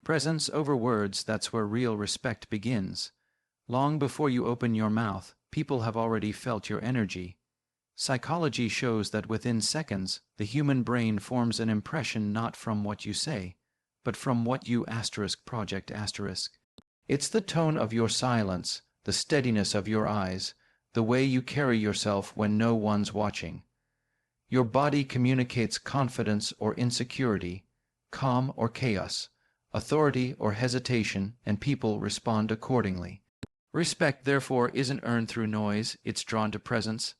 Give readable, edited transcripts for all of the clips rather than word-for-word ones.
Presence over words, that's where real respect begins. Long before you open your mouth, people have already felt your energy. Psychology shows that within seconds, the human brain forms an impression not from what you say, but from what you project. It's the tone of your silence, the steadiness of your eyes, the way you carry yourself when no one's watching. Your body communicates confidence or insecurity, calm or chaos, authority or hesitation, and people respond accordingly. Respect, therefore, isn't earned through noise, it's drawn to presence.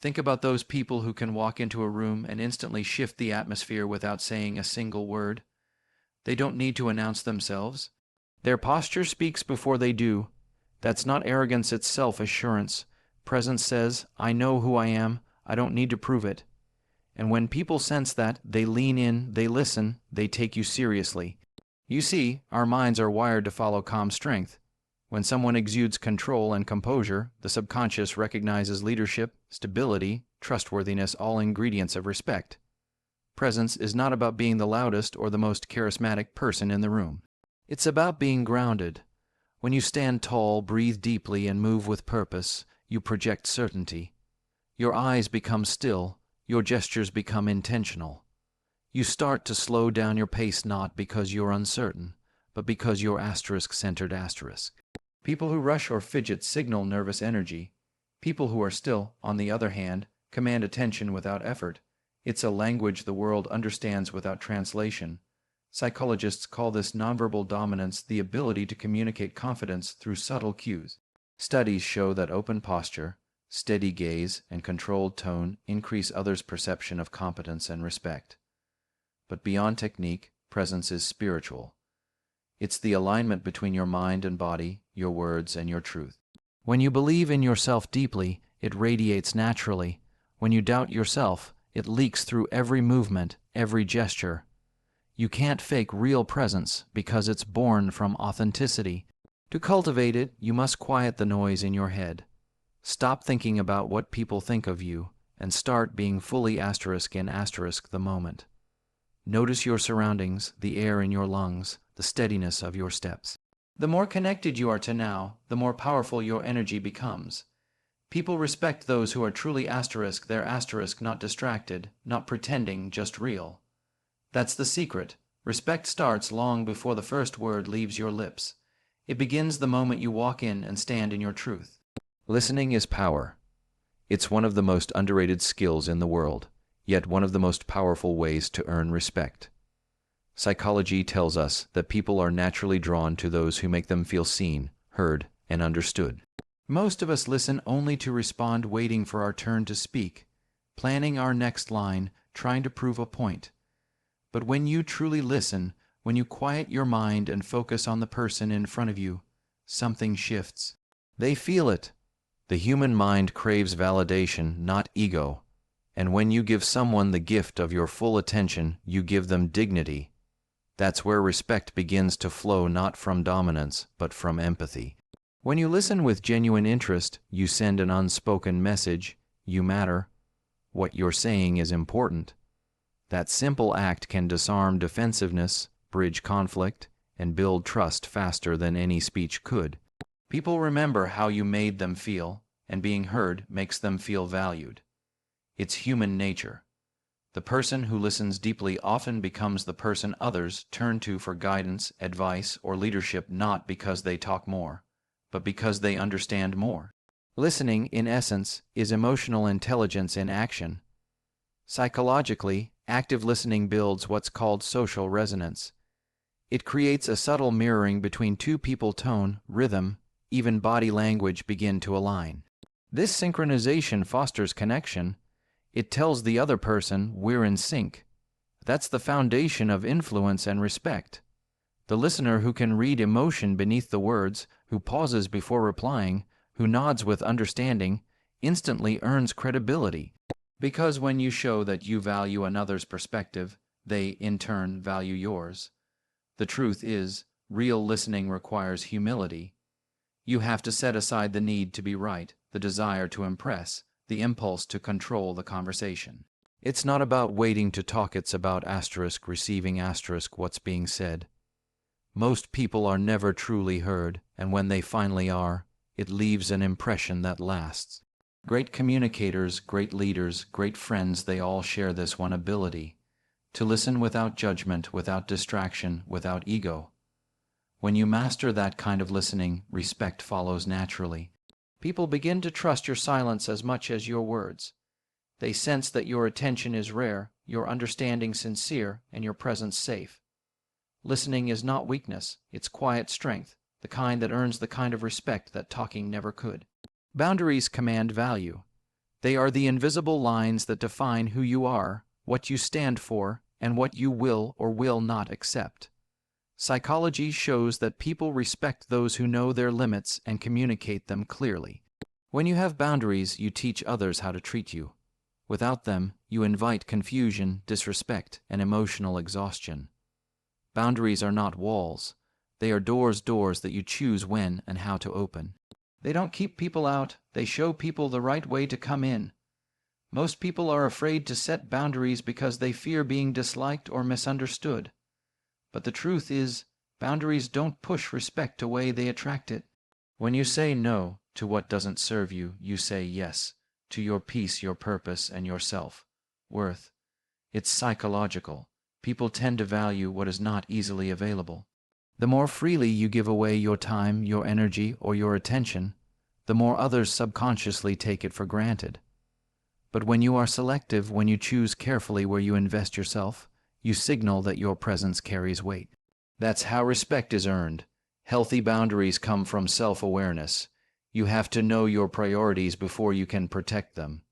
Think about those people who can walk into a room and instantly shift the atmosphere without saying a single word. They don't need to announce themselves. Their posture speaks before they do. That's not arrogance, it's self-assurance. Presence says, I know who I am, I don't need to prove it. And when people sense that, they lean in, they listen, they take you seriously. You see, our minds are wired to follow calm strength. When someone exudes control and composure, the subconscious recognizes leadership, stability, trustworthiness, all ingredients of respect. Presence is not about being the loudest or the most charismatic person in the room. It's about being grounded. When you stand tall, breathe deeply, and move with purpose, you project certainty. Your eyes become still, your gestures become intentional. You start to slow down your pace not because you're uncertain, but because you're *centered*. People who rush or fidget signal nervous energy. People who are still, on the other hand, command attention without effort. It's a language the world understands without translation. Psychologists call this nonverbal dominance, the ability to communicate confidence through subtle cues. Studies show that open posture, steady gaze, and controlled tone increase others' perception of competence and respect. But beyond technique, presence is spiritual. It's the alignment between your mind and body, your words and your truth. When you believe in yourself deeply, it radiates naturally. When you doubt yourself, it leaks through every movement, every gesture. You can't fake real presence because it's born from authenticity. To cultivate it, you must quiet the noise in your head. Stop thinking about what people think of you and start being fully ** in * the moment. Notice your surroundings, the air in your lungs, the steadiness of your steps. The more connected you are to now, the more powerful your energy becomes. People respect those who are truly *, they're *, not distracted, not pretending, just real. That's the secret. Respect starts long before the first word leaves your lips. It begins the moment you walk in and stand in your truth. Listening is power. It's one of the most underrated skills in the world, yet one of the most powerful ways to earn respect. Psychology tells us that people are naturally drawn to those who make them feel seen, heard, and understood. Most of us listen only to respond, waiting for our turn to speak, planning our next line, trying to prove a point. But when you truly listen, when you quiet your mind and focus on the person in front of you, something shifts. They feel it. The human mind craves validation, not ego. And when you give someone the gift of your full attention, you give them dignity. That's where respect begins to flow, not from dominance, but from empathy. When you listen with genuine interest, you send an unspoken message: you matter. What you're saying is important. That simple act can disarm defensiveness, bridge conflict, and build trust faster than any speech could. People remember how you made them feel, and being heard makes them feel valued. It's human nature. The person who listens deeply often becomes the person others turn to for guidance, advice, or leadership, not because they talk more, but because they understand more. Listening, in essence, is emotional intelligence in action. Psychologically, active listening builds what's called social resonance. It creates a subtle mirroring between two people. Tone, rhythm, even body language begin to align. This synchronization fosters connection. It tells the other person we're in sync. That's the foundation of influence and respect. The listener who can read emotion beneath the words, who pauses before replying, who nods with understanding, instantly earns credibility. Because when you show that you value another's perspective, they, in turn, value yours. The truth is, real listening requires humility. You have to set aside the need to be right, the desire to impress, the impulse to control the conversation. It's not about waiting to talk, it's about * receiving * what's being said. Most people are never truly heard, and when they finally are, it leaves an impression that lasts. Great communicators, great leaders, great friends, they all share this one ability: to listen without judgment, without distraction, without ego. When you master that kind of listening, respect follows naturally. People begin to trust your silence as much as your words. They sense that your attention is rare, your understanding sincere, and your presence safe. Listening is not weakness, it's quiet strength, the kind that earns the kind of respect that talking never could. Boundaries command value. They are the invisible lines that define who you are, what you stand for, and what you will or will not accept. Psychology shows that people respect those who know their limits and communicate them clearly. When you have boundaries, you teach others how to treat you. Without them, you invite confusion, disrespect, and emotional exhaustion. Boundaries are not walls. They are doors that you choose when and how to open. They don't keep people out, they show people the right way to come in. Most people are afraid to set boundaries because they fear being disliked or misunderstood. But the truth is, boundaries don't push respect away, they attract it. When you say no to what doesn't serve you, you say yes to your peace, your purpose, and your self-worth. It's psychological. People tend to value what is not easily available. The more freely you give away your time, your energy, or your attention, the more others subconsciously take it for granted. But when you are selective, when you choose carefully where you invest yourself, you signal that your presence carries weight. That's how respect is earned. Healthy boundaries come from self-awareness. You have to know your priorities before you can protect them.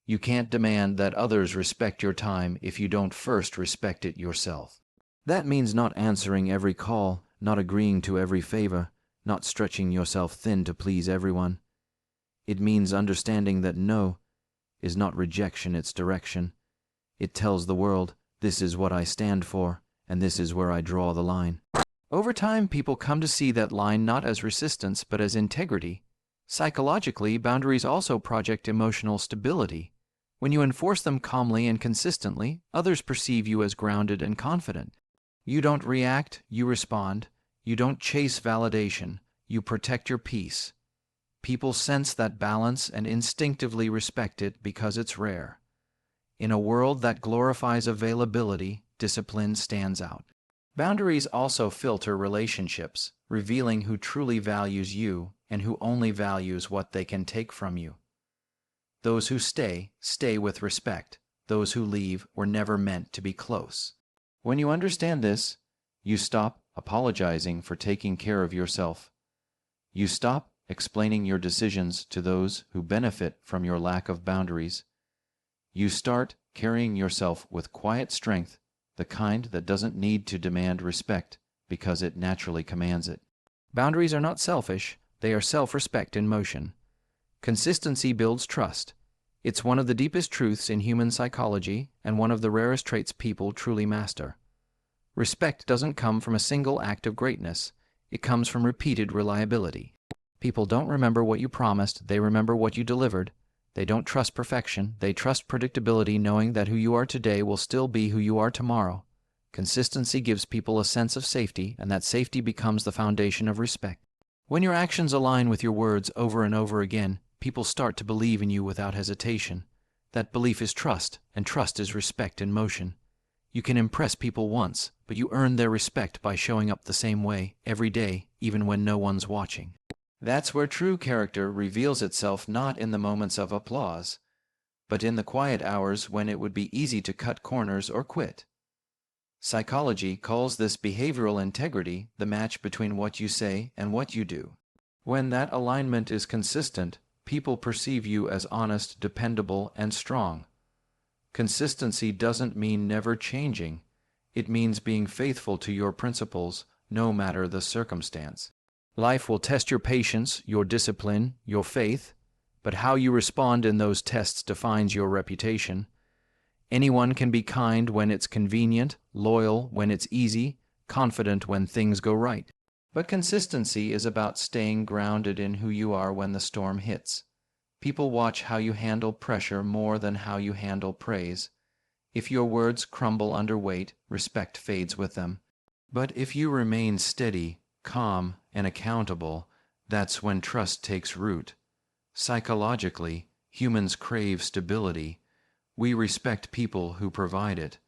You can't demand that others respect your time if you don't first respect it yourself. That means not answering every call, not agreeing to every favor, not stretching yourself thin to please everyone. It means understanding that no is not rejection, it's direction. It tells the world, this is what I stand for, and this is where I draw the line. Over time, people come to see that line not as resistance, but as integrity. Psychologically, boundaries also project emotional stability. When you enforce them calmly and consistently, others perceive you as grounded and confident. You don't react, you respond. You don't chase validation, you protect your peace. People sense that balance and instinctively respect it because it's rare. In a world that glorifies availability, discipline stands out. Boundaries also filter relationships, revealing who truly values you and who only values what they can take from you. Those who stay, stay with respect. Those who leave were never meant to be close. When you understand this, you stop apologizing for taking care of yourself. You stop explaining your decisions to those who benefit from your lack of boundaries. You start carrying yourself with quiet strength, the kind that doesn't need to demand respect because it naturally commands it. Boundaries are not selfish, they are self-respect in motion. Consistency builds trust. It's one of the deepest truths in human psychology and one of the rarest traits people truly master. Respect doesn't come from a single act of greatness. It comes from repeated reliability. People don't remember what you promised, they remember what you delivered. They don't trust perfection, they trust predictability, knowing that who you are today will still be who you are tomorrow. Consistency gives people a sense of safety, and that safety becomes the foundation of respect. When your actions align with your words over and over again, people start to believe in you without hesitation. That belief is trust, and trust is respect in motion. You can impress people once, but you earn their respect by showing up the same way, every day, even when no one's watching. That's where true character reveals itself, not in the moments of applause, but in the quiet hours when it would be easy to cut corners or quit. Psychology calls this behavioral integrity, the match between what you say and what you do. When that alignment is consistent, people perceive you as honest, dependable, and strong. Consistency doesn't mean never changing. It means being faithful to your principles, no matter the circumstance. Life will test your patience, your discipline, your faith, but how you respond in those tests defines your reputation. Anyone can be kind when it's convenient, loyal when it's easy, confident when things go right. But consistency is about staying grounded in who you are when the storm hits. People watch how you handle pressure more than how you handle praise. If your words crumble under weight, respect fades with them. But if you remain steady, calm, and accountable, that's when trust takes root. Psychologically, humans crave stability. We respect people who provide it.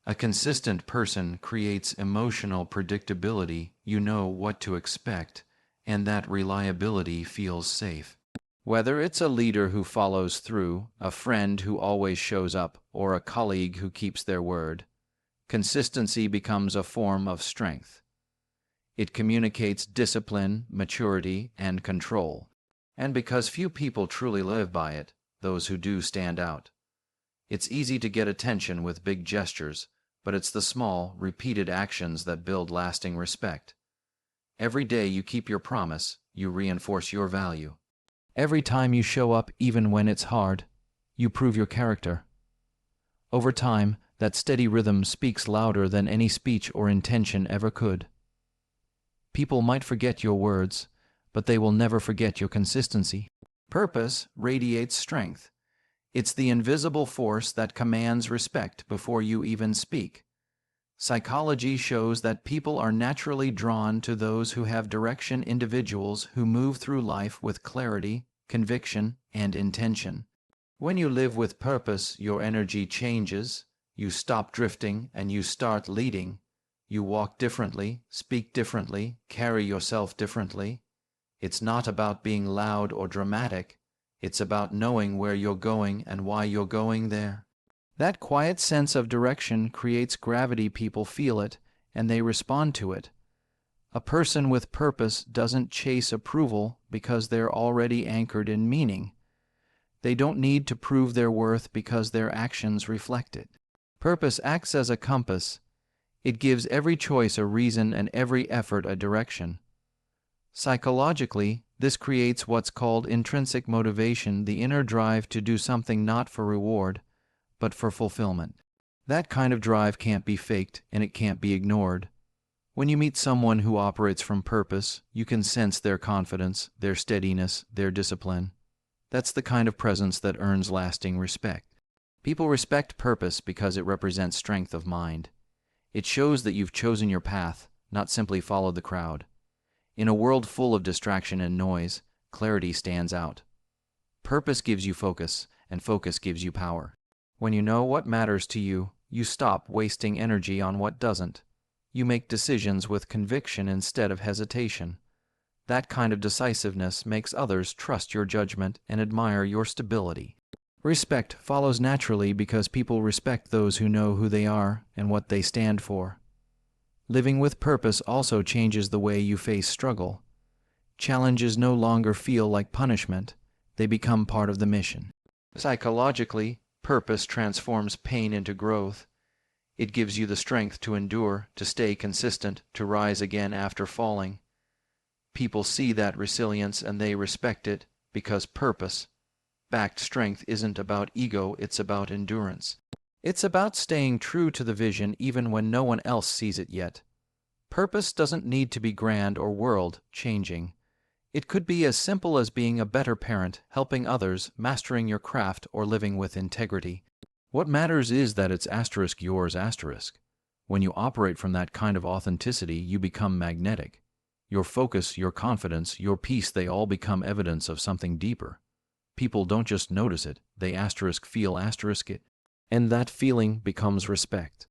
A consistent person creates emotional predictability. You know what to expect, and that reliability feels safe. Whether it's a leader who follows through, a friend who always shows up, or a colleague who keeps their word, consistency becomes a form of strength. It communicates discipline, maturity, and control. And because few people truly live by it, those who do stand out. It's easy to get attention with big gestures, but it's the small, repeated actions that build lasting respect. Every day you keep your promise, you reinforce your value. Every time you show up even when it's hard, you prove your character. Over time, that steady rhythm speaks louder than any speech or intention ever could. People might forget your words, but they will never forget your consistency. Purpose radiates strength. It's the invisible force that commands respect before you even speak. Psychology shows that people are naturally drawn to those who have direction, individuals who move through life with clarity, conviction, and intention. When you live with purpose, your energy changes. You stop drifting and you start leading. You walk differently, speak differently, carry yourself differently. It's not about being loud or dramatic. It's about knowing where you're going and why you're going there. That quiet sense of direction creates gravity. People feel it, and they respond to it. A person with purpose doesn't chase approval because they're already anchored in meaning. They don't need to prove their worth because their actions reflect it. Purpose acts as a compass. It gives every choice a reason and every effort a direction. Psychologically, this creates what's called intrinsic motivation, the inner drive to do something not for reward, but for fulfillment. That kind of drive can't be faked, and it can't be ignored. When you meet someone who operates from purpose, you can sense their confidence, their steadiness, their discipline. That's the kind of presence that earns lasting respect. People respect purpose because it represents strength of mind. It shows that you've chosen your path, not simply followed the crowd. In a world full of distraction and noise, clarity stands out. Purpose gives you focus, and focus gives you power. When you know what matters to you, you stop wasting energy on what doesn't. You make decisions with conviction instead of hesitation. That kind of decisiveness makes others trust your judgment and admire your stability. Respect follows naturally because people respect those who know who they are and what they stand for. Living with purpose also changes the way you face struggle. Challenges no longer feel like punishment. They become part of the mission. Psychologically, purpose transforms pain into growth. It gives you the strength to endure, to stay consistent, to rise again after falling. People see that resilience and they respect it because purpose-backed strength isn't about ego, it's about endurance. It's about staying true to the vision even when no one else sees it yet. Purpose doesn't need to be grand or world-changing. It could be as simple as being a better parent, helping others, mastering your craft, or living with integrity. What matters is that it's yours. When you operate from that kind of authenticity, you become magnetic. Your focus, your confidence, your peace, they all become evidence of something deeper. People don't just notice it, they feel it. And that feeling becomes respect.